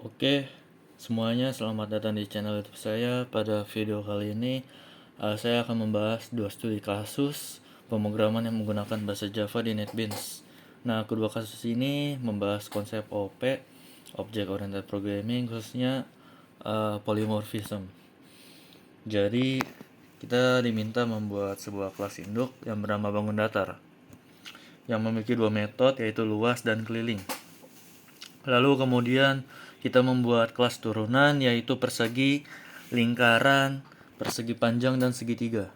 Oke, semuanya selamat datang di channel YouTube saya. Pada video kali ini, saya akan membahas dua studi kasus pemrograman yang menggunakan bahasa Java di NetBeans. Nah, kedua kasus ini membahas konsep OP, Object Oriented Programming, khususnya polymorphism. Jadi, kita diminta membuat sebuah kelas induk yang bernama bangun datar, yang memiliki dua metode, yaitu luas dan keliling. Lalu kemudian kita membuat kelas turunan, yaitu persegi, lingkaran, persegi panjang, dan segitiga.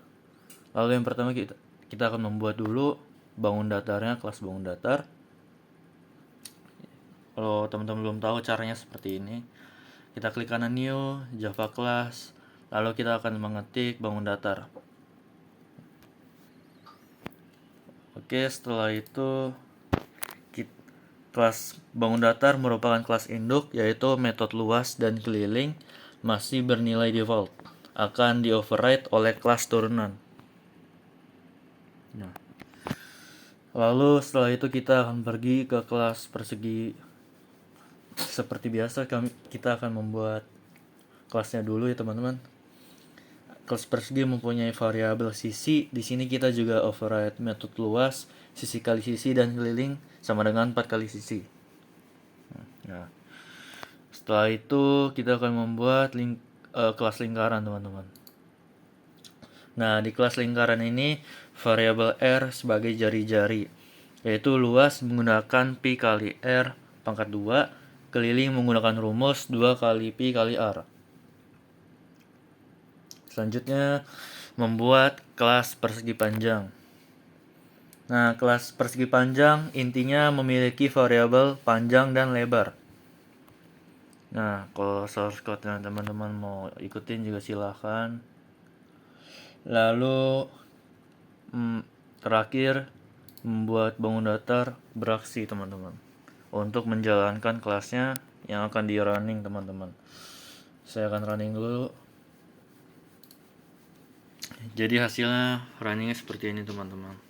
Lalu yang pertama kita akan membuat dulu bangun datarnya, kelas bangun datar. Kalau teman-teman belum tahu caranya seperti ini, kita klik kanan new, Java class, lalu kita akan mengetik bangun datar. Oke, setelah itu kelas bangun datar merupakan kelas induk, yaitu metode luas dan keliling masih bernilai default, akan di-override oleh kelas turunan. Nah, lalu setelah itu kita akan pergi ke kelas persegi. Seperti biasa kita akan membuat kelasnya dulu ya teman-teman. Kelas persegi mempunyai variabel sisi. Di sini kita juga override metode luas, sisi kali sisi, dan keliling sama dengan 4 kali sisi. Nah, setelah itu kita akan membuat kelas lingkaran teman-teman. Nah, di kelas lingkaran ini variabel R sebagai jari-jari, yaitu luas menggunakan pi kali R pangkat 2, keliling menggunakan rumus 2 kali pi kali R. Selanjutnya membuat kelas persegi panjang. Nah, kelas persegi panjang intinya memiliki variabel panjang dan lebar. Nah, kalau source code-nya teman-teman mau ikutin juga silahkan. Lalu terakhir membuat bangun datar beraksi teman-teman, untuk menjalankan kelasnya yang akan di running teman-teman. Saya akan running dulu. Jadi hasilnya runningnya seperti ini teman-teman.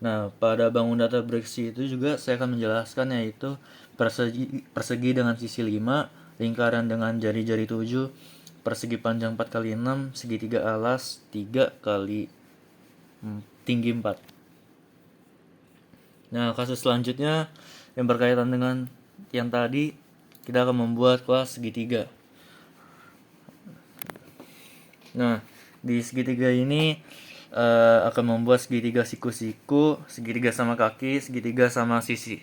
Nah, pada bangun datar beraksi itu juga saya akan menjelaskan, yaitu persegi dengan sisi 5, lingkaran dengan jari-jari 7, persegi panjang 4 kali 6, segitiga alas 3 kali tinggi 4. Nah, kasus selanjutnya yang berkaitan dengan yang tadi, kita akan membuat kelas segitiga. Nah, di segitiga ini akan membuat segitiga siku-siku, segitiga sama kaki, segitiga sama sisi.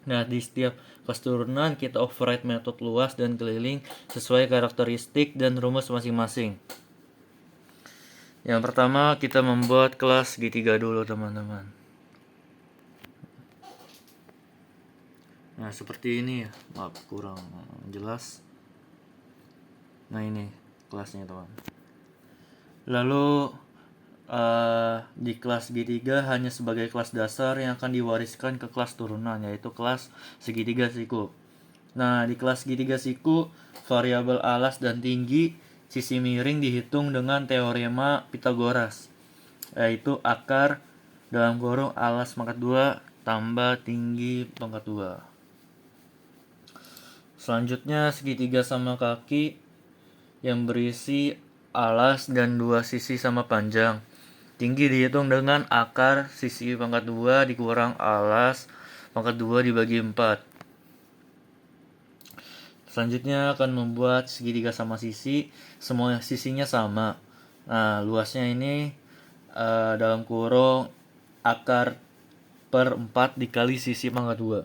Nah, di setiap kelas turunan kita override metode luas dan keliling sesuai karakteristik dan rumus masing-masing. Yang pertama kita membuat kelas segitiga dulu teman-teman. Nah, seperti ini ya, maaf kurang jelas. Nah, ini kelasnya teman. Lalu di kelas segitiga hanya sebagai kelas dasar yang akan diwariskan ke kelas turunan, yaitu kelas segitiga siku. Nah, di kelas segitiga siku, variabel alas dan tinggi sisi miring dihitung dengan teorema Pythagoras, yaitu akar dalam kurung alas pangkat 2 tambah tinggi pangkat 2. Selanjutnya segitiga sama kaki yang berisi alas dan dua sisi sama panjang. Tinggi dihitung dengan akar sisi pangkat 2 dikurang alas pangkat 2 dibagi 4. Selanjutnya akan membuat segitiga sama sisi, semua sisinya sama. Nah, luasnya ini dalam kurung akar per 4 dikali sisi pangkat 2.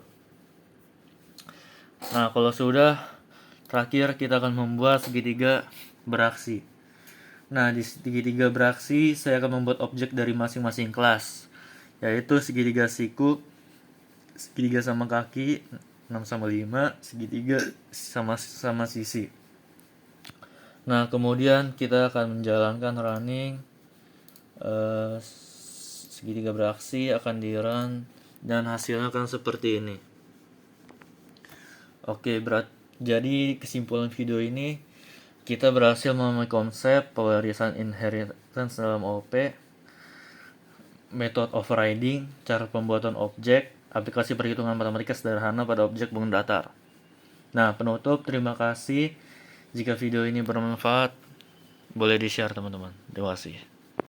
Nah, kalau sudah, terakhir kita akan membuat segitiga beraksi. Nah, di segitiga beraksi saya akan membuat objek dari masing-masing kelas, yaitu segitiga siku, segitiga sama kaki 6 sama 5, segitiga sama sisi. Nah, kemudian kita akan menjalankan running, segitiga beraksi akan di run dan hasilnya akan seperti ini. Oke, jadi kesimpulan video ini, kita berhasil memahami konsep pewarisan inheritance dalam OP, metode overriding, cara pembuatan objek, aplikasi perhitungan matematika sederhana pada objek bunga datar. Nah, penutup, terima kasih. Jika video ini bermanfaat, boleh di-share teman-teman. Terima kasih.